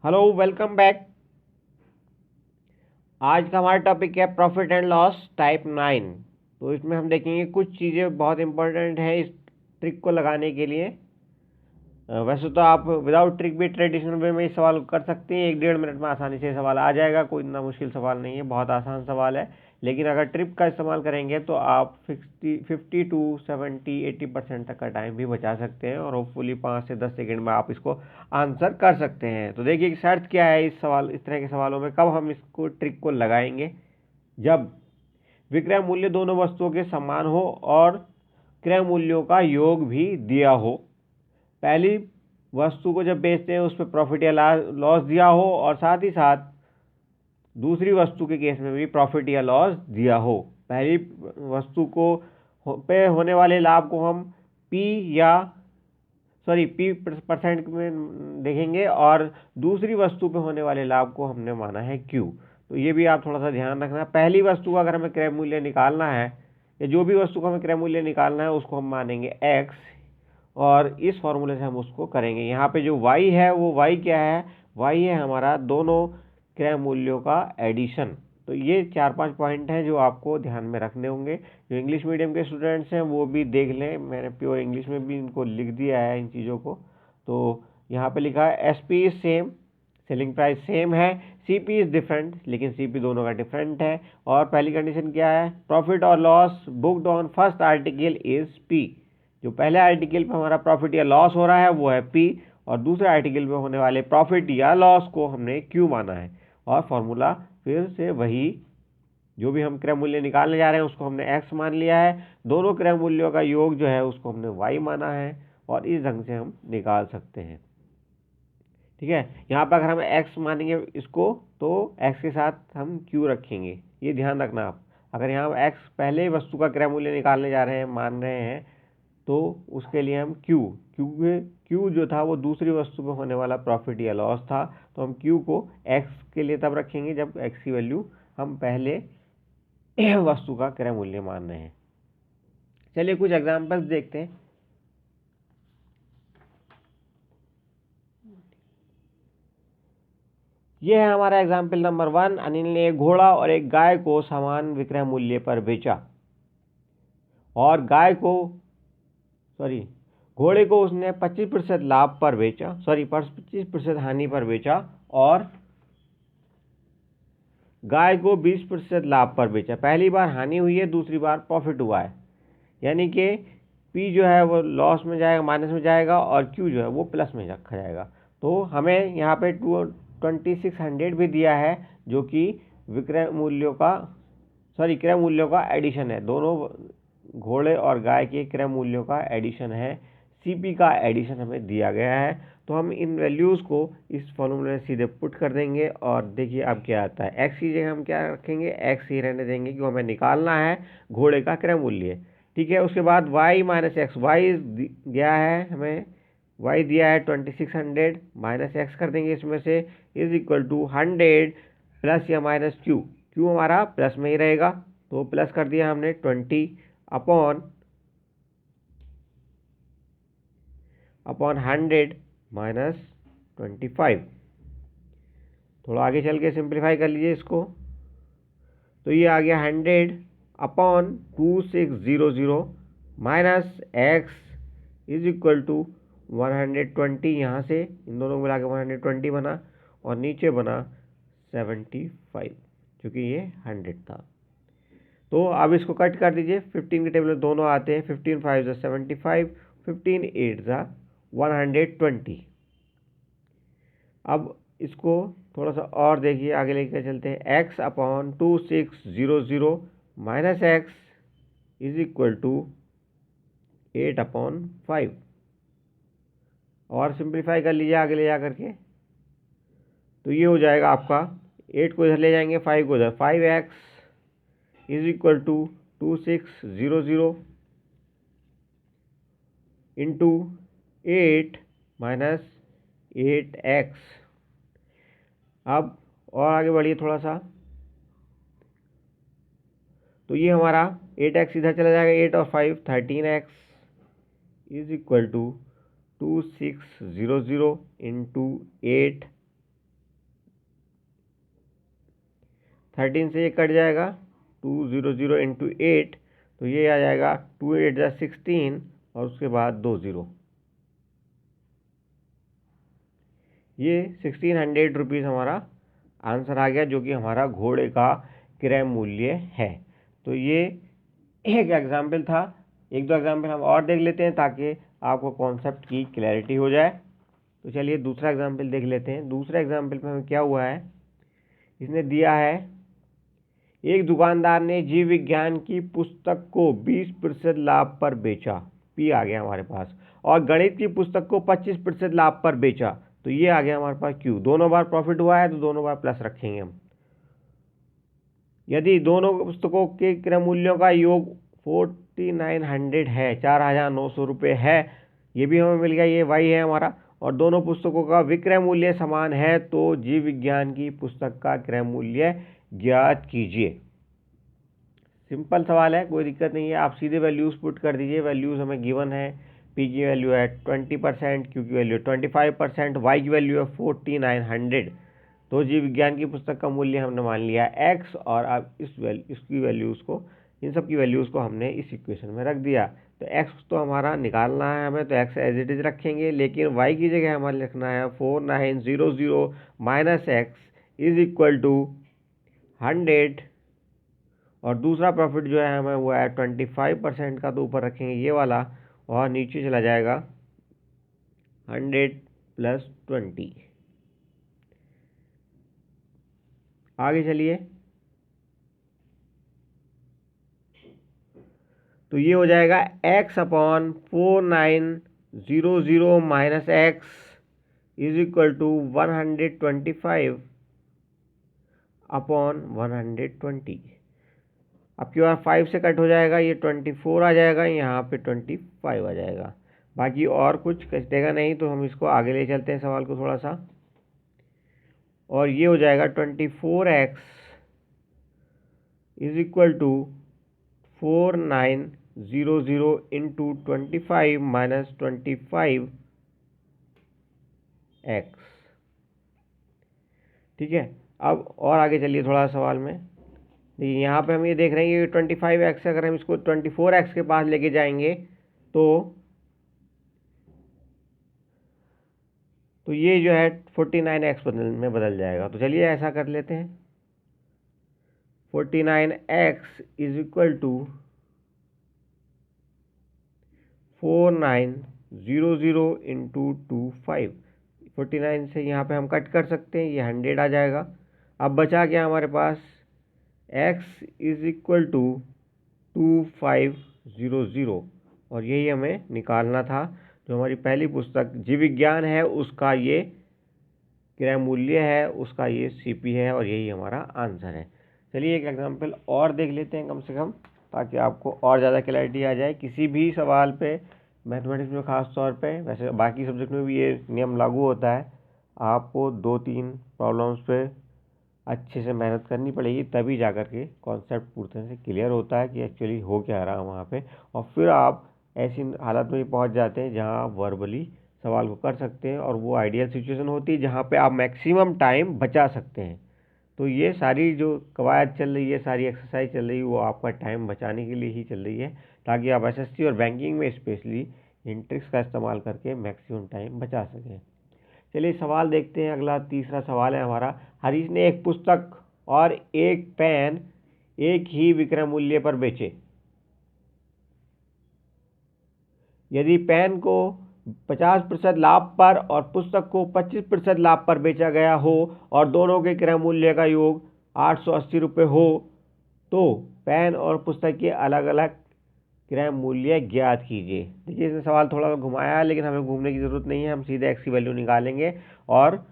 Hello, welcome back. आज का हमारा टॉपिक है प्रॉफिट एंड लॉस टाइप 9। तो इसमें हम देखेंगे कुछ चीज़ें बहुत इंपॉर्टेंट है इस ट्रिक को लगाने के लिए। वैसे तो आप विदाउट ट्रिक भी ट्रेडिशनल वे में इस सवाल को कर सकते हैं, 1-1.5 मिनट में आसानी से सवाल आ जाएगा। कोई इतना मुश्किल सवाल नहीं है, बहुत आसान सवाल है। लेकिन अगर ट्रिक का इस्तेमाल करेंगे तो आप 50 टू 70-80% तक का टाइम भी बचा सकते हैं और होपफुली 5 से 10 सेकेंड में आप इसको आंसर कर सकते हैं। तो देखिए शर्त क्या है इस तरह के सवालों में, कब हम इसको ट्रिक को लगाएंगे। जब विक्रय मूल्य दोनों वस्तुओं के समान हो और क्रय मूल्यों का योग भी दिया हो। पहली वस्तु को जब बेचते हैं उस पर प्रॉफिट या लॉस दिया हो और साथ ही साथ दूसरी वस्तु के केस में भी प्रॉफिट या लॉस दिया हो। पहली वस्तु को पे होने वाले लाभ को हम पी परसेंट में देखेंगे और दूसरी वस्तु पे होने वाले लाभ को हमने माना है क्यू। तो ये भी आप थोड़ा सा ध्यान रखना। पहली वस्तु का अगर हमें क्रय मूल्य निकालना है या जो भी वस्तु का हमें क्रय मूल्य निकालना है उसको हम मानेंगे एक्स और इस फॉर्मूले से हम उसको करेंगे। यहाँ पे जो y है वो y क्या है, y है हमारा दोनों क्रय मूल्यों का एडिशन। तो ये 4-5 पॉइंट हैं जो आपको ध्यान में रखने होंगे। जो इंग्लिश मीडियम के स्टूडेंट्स हैं वो भी देख लें, मैंने प्योर इंग्लिश में भी इनको लिख दिया है इन चीज़ों को। तो यहाँ पे लिखा है S P is same, selling price same है, सी पी इज़ डिफरेंट, लेकिन सी पी दोनों का डिफरेंट है। और पहली कंडीशन क्या है, प्रॉफिट और loss booked on first article is P. जो पहले आर्टिकल पे हमारा प्रॉफिट या लॉस हो रहा है वो है पी और दूसरे आर्टिकल पे होने वाले प्रॉफिट या लॉस को हमने क्यू माना है। और फॉर्मूला फिर से वही, जो भी हम क्रय मूल्य निकालने जा रहे हैं उसको हमने एक्स मान लिया है, दोनों क्रय मूल्यों का योग जो है उसको हमने वाई माना है और इस ढंग से हम निकाल सकते हैं। ठीक है, यहाँ पर अगर हम एक्स मानेंगे इसको तो एक्स के साथ हम क्यू रखेंगे, ये ध्यान रखना आप। अगर यहाँ एक्स पहले वस्तु का क्रय मूल्य निकालने जा रहे हैं, मान रहे हैं, तो उसके लिए हम क्यू जो था वो दूसरी वस्तु पे होने वाला प्रॉफिट या लॉस था। तो हम क्यू को एक्स के लिए तब रखेंगे जब एक्स की वैल्यू हम पहले वस्तु का क्रय मूल्य मान रहे हैं। चलिए कुछ एग्जांपल्स देखते हैं। ये है हमारा एग्जाम्पल नंबर 1। अनिल ने एक घोड़ा और एक गाय को समान विक्रय मूल्य पर बेचा और घोड़े को उसने 25% लाभ पर बेचा, 25% हानि पर बेचा और गाय को 20% लाभ पर बेचा। पहली बार हानि हुई है, दूसरी बार प्रॉफिट हुआ है, यानी कि पी जो है वो लॉस में जाएगा, माइनस में जाएगा और क्यू जो है वो प्लस में रखा जाएगा। तो हमें यहाँ पे 2600 भी दिया है जो कि क्रय मूल्यों का एडिशन है। दोनों घोड़े और गाय के क्रय मूल्यों का एडिशन है, सीपी का एडिशन हमें दिया गया है। तो हम इन वैल्यूज़ को इस फॉर्मूले में सीधे पुट कर देंगे और देखिए अब क्या आता है। एक्स की जगह हम क्या रखेंगे, एक्स ही रहने देंगे क्योंकि हमें निकालना है घोड़े का क्रय मूल्य। ठीक है, उसके बाद y माइनस एक्स, वाई दिया है हमें, y दिया है 2600, माइनस एक्स कर देंगे इसमें से, इज इक्वल टू 100 प्लस या माइनस क्यू। क्यू हमारा प्लस में ही रहेगा तो प्लस कर दिया हमने 20 अपॉन 100 माइनस 25। थोड़ा आगे चल के सिंप्लीफाई कर लीजिए इसको, तो ये आ गया 100 upon 2600 minus x is equal to 120। यहाँ से इन दोनों को मिला के 120 बना और नीचे बना 75 क्योंकि ये 100 था। तो अब इसको कट कर दीजिए, 15 के टेबल में दोनों आते हैं, 15 5 ज़ा 75, 15 8 ज़ा 120। अब इसको थोड़ा सा और देखिए, आगे लेकर चलते हैं। X upon 2600 minus x is equal to 8/5 और सिंप्लीफाई कर लीजिए आगे ले जा करके, तो ये हो जाएगा आपका 8 को इधर ले जाएंगे, 5 को इधर, 5x is equal to 2600 into 8 minus 8x। अब और आगे बढ़िए थोड़ा सा, तो ये हमारा 8x इधर चला जाएगा, 8 और 5 13x is equal to 2600 into 8 13 से ये कट जाएगा, 200 इंटू 8, तो ये आ जाएगा 2 8 जा 16 और उसके बाद 2 0, ये 1600 रुपीज़ हमारा आंसर आ गया, जो कि हमारा घोड़े का क्रय मूल्य है। तो ये एक एग्जाम्पल था। एक दो एग्जाम्पल हम और देख लेते हैं ताकि आपको कॉन्सेप्ट की क्लैरिटी हो जाए। तो चलिए दूसरा एग्जाम्पल देख लेते हैं। दूसरे एग्जाम्पल में हमें क्या हुआ है, इसने दिया है एक दुकानदार ने जीव विज्ञान की पुस्तक को 20% लाभ पर बेचा, पी आ गया हमारे पास, और गणित की पुस्तक को 25% लाभ पर बेचा, तो ये आ गया हमारे पास क्यू। दोनों बार प्रॉफिट हुआ है तो दोनों बार प्लस रखेंगे हम। यदि दोनों पुस्तकों के क्रय मूल्यों का योग 4900 है, 4900 रुपये है, ये भी हमें मिल गया, ये वाई है हमारा, और दोनों पुस्तकों का विक्रय मूल्य समान है, तो जीव विज्ञान की पुस्तक का क्रय मूल्य ज्ञात कीजिए। सिंपल सवाल है, कोई दिक्कत नहीं है, आप सीधे वैल्यूज पुट कर दीजिए। वैल्यूज हमें गिवन है, पी की वैल्यू है 20%, क्यू की वैल्यू 25%, वाई की वैल्यू है 4900, तो जीव विज्ञान की पुस्तक का मूल्य हमने मान लिया एक्स, और अब इसकी वैल्यूज़ को, इन सब की वैल्यूज़ को हमने इस इक्वेशन में रख दिया। तो एक्स तो हमारा निकालना है हमें, तो एक्स एज इट इज रखेंगे, लेकिन वाई की जगह हमारे लिखना है 4900 minus x is equal to 100, और दूसरा प्रॉफिट जो है हमें वो है 25% का, तो ऊपर रखेंगे ये वाला, और नीचे चला जाएगा 100 + 20। आगे चलिए, तो ये हो जाएगा x upon 4900 minus x is equal to 125 upon 120। अब की बार 5 से कट हो जाएगा, ये 24 आ जाएगा, यहाँ पे 25 आ जाएगा, बाकी और कुछ कटेगा नहीं। तो हम इसको आगे ले चलते हैं सवाल को थोड़ा सा, और ये हो जाएगा 24x is equal to 4900 into 25 minus 25x। ठीक है, अब और आगे चलिए थोड़ा सवाल में। देखिए यहाँ पे हम ये देख रहे हैं कि 25x, अगर हम इसको 24x के पास लेके जाएंगे तो ये जो है 49x में बदल जाएगा। तो चलिए ऐसा कर लेते हैं, 49x is equal to 4900 into 25। 49 से यहाँ पे हम कट कर सकते हैं, ये 100 आ जाएगा। अब बचा क्या हमारे पास, x इज इक्वल टू 2500, और यही हमें निकालना था। जो हमारी पहली पुस्तक जीव विज्ञान है उसका ये क्रय मूल्य है, उसका ये सीपी है, और यही हमारा आंसर है। चलिए एक एग्जांपल और देख लेते हैं कम से कम, ताकि आपको और ज़्यादा क्लैरिटी आ जाए किसी भी सवाल पे, मैथमेटिक्स में ख़ास तौर पे। वैसे बाकी सब्जेक्ट में भी ये नियम लागू होता है, आपको 2-3 प्रॉब्लम्स पे अच्छे से मेहनत करनी पड़ेगी, तभी जा कर के कॉन्सेप्ट पूरी तरह से क्लियर होता है कि एक्चुअली हो क्या रहा है वहाँ पे, और फिर आप ऐसी हालत में पहुँच जाते हैं जहाँ आप वर्बली सवाल को कर सकते हैं, और वो आइडियल सिचुएशन होती है जहाँ पे आप मैक्सिमम टाइम बचा सकते हैं। तो ये सारी जो कवायद चल रही है, सारी एक्सरसाइज चल रही है, वो आपका टाइम बचाने के लिए ही चल रही है, ताकि आप एसएससी और बैंकिंग में स्पेशली इन ट्रिक्स का इस्तेमाल करके मैक्सिमम टाइम बचा सकें। चलिए सवाल देखते हैं। अगला तीसरा सवाल है हमारा, हरीश ने एक पुस्तक और एक पेन एक ही विक्रय मूल्य पर बेचे। यदि पेन को 50% लाभ पर और पुस्तक को 25% लाभ पर बेचा गया हो और दोनों के क्रय मूल्य का योग 880 रुपये हो, तो पेन और पुस्तक के अलग अलग क्रय मूल्य ज्ञात कीजिए। देखिए इसने सवाल थोड़ा सा घुमाया है, लेकिन हमें घूमने की ज़रूरत नहीं है, हम सीधे एक्स की वैल्यू निकालेंगे, और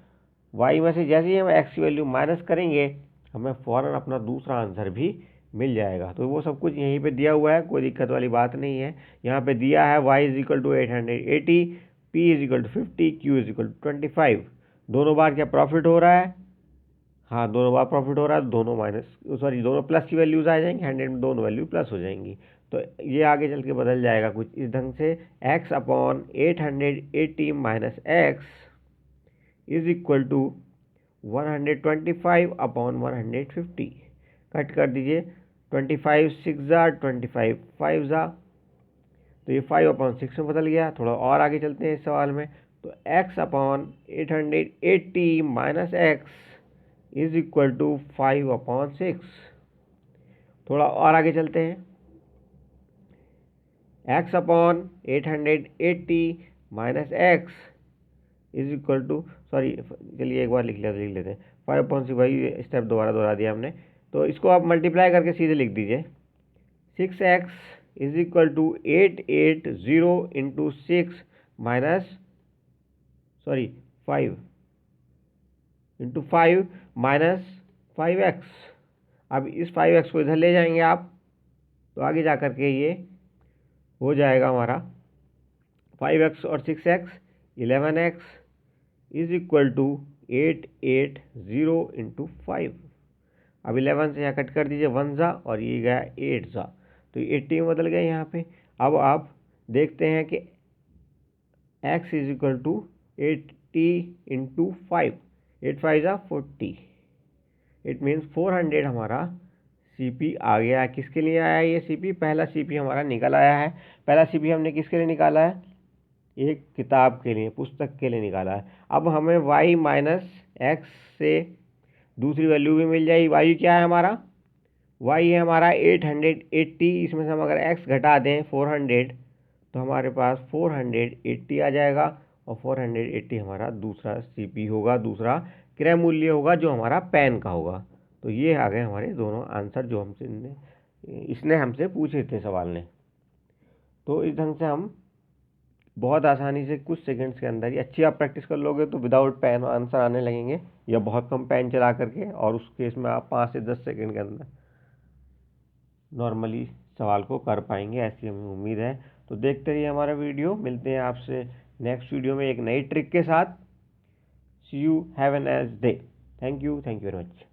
वाई में से जैसे ही हम एक्स की वैल्यू माइनस करेंगे हमें फ़ौरन अपना दूसरा आंसर भी मिल जाएगा। तो वो सब कुछ यहीं पे दिया हुआ है, कोई दिक्कत वाली बात नहीं है। यहाँ पे दिया है y is equal to 880, p is equal to 50, q is equal to 25। दोनों बार क्या प्रॉफिट हो रहा है, हाँ दोनों बार प्रॉफिट हो रहा है, दोनों प्लस की वैल्यूज आ जाएंगी, 100 में दोनों वैल्यू प्लस हो जाएंगी। तो ये आगे चल के बदल जाएगा कुछ इस ढंग से, x upon 880 minus x is equal to 125 upon 150। Cut कर दीजिए, 25 6 ज़ा 25 5 ज़ा, तो ये 5/6 में बदल गया। थोड़ा और आगे चलते हैं इस सवाल में, तो x/880 minus x is equal to 5/6। थोड़ा और आगे चलते हैं, x/880 minus x is equal to, sorry चलिए एक बार लिख लेते हैं 5/6, वही स्टेप दोबारा दोहरा दिया हमने। तो इसको आप मल्टीप्लाई करके सीधे लिख दीजिए, 6x is equal to 880 into 6 minus, sorry 5 into 5 minus 5x। अब इस 5x को इधर ले जाएंगे आप, तो आगे जा कर के ये हो जाएगा हमारा 5x और 6x 11x is equal to 880 into 5। अब 11 से यहाँ कट कर दीजिए, 1 ज़ा और ये गया 8 ज़ा, तो 80 में बदल गए यहाँ पे। अब आप देखते हैं कि x is equal to 80 into 5, 8 5 ज़ा 40, इट मीन्स 400 हमारा CP आ गया। किसके लिए आया ये CP? पहला CP हमारा निकल आया है। पहला CP हमने किसके लिए निकाला है? एक किताब के लिए, पुस्तक के लिए निकाला है। अब हमें y माइनस एक्स से दूसरी वैल्यू भी मिल जाएगी। y क्या है हमारा? y है हमारा 880, इसमें से हम अगर x घटा दें 400, तो हमारे पास 480 आ जाएगा, और 480 हमारा दूसरा CP होगा, दूसरा क्रय मूल्य होगा जो हमारा पेन का होगा। तो ये आ गए हमारे दोनों आंसर जो इसने हमसे पूछे थे सवाल ने। तो इस ढंग से हम बहुत आसानी से कुछ सेकंड्स के अंदर ही, अच्छी आप प्रैक्टिस कर लोगे तो विदाउट पेन आंसर आने लगेंगे, या बहुत कम पेन चला करके, और उस केस में आप 5 से 10 सेकंड के अंदर नॉर्मली सवाल को कर पाएंगे, ऐसी हमें उम्मीद है। तो देखते रहिए हमारा वीडियो, मिलते हैं आपसे नेक्स्ट वीडियो में एक नई ट्रिक के साथ। See you, have a nice day. Thank you very much.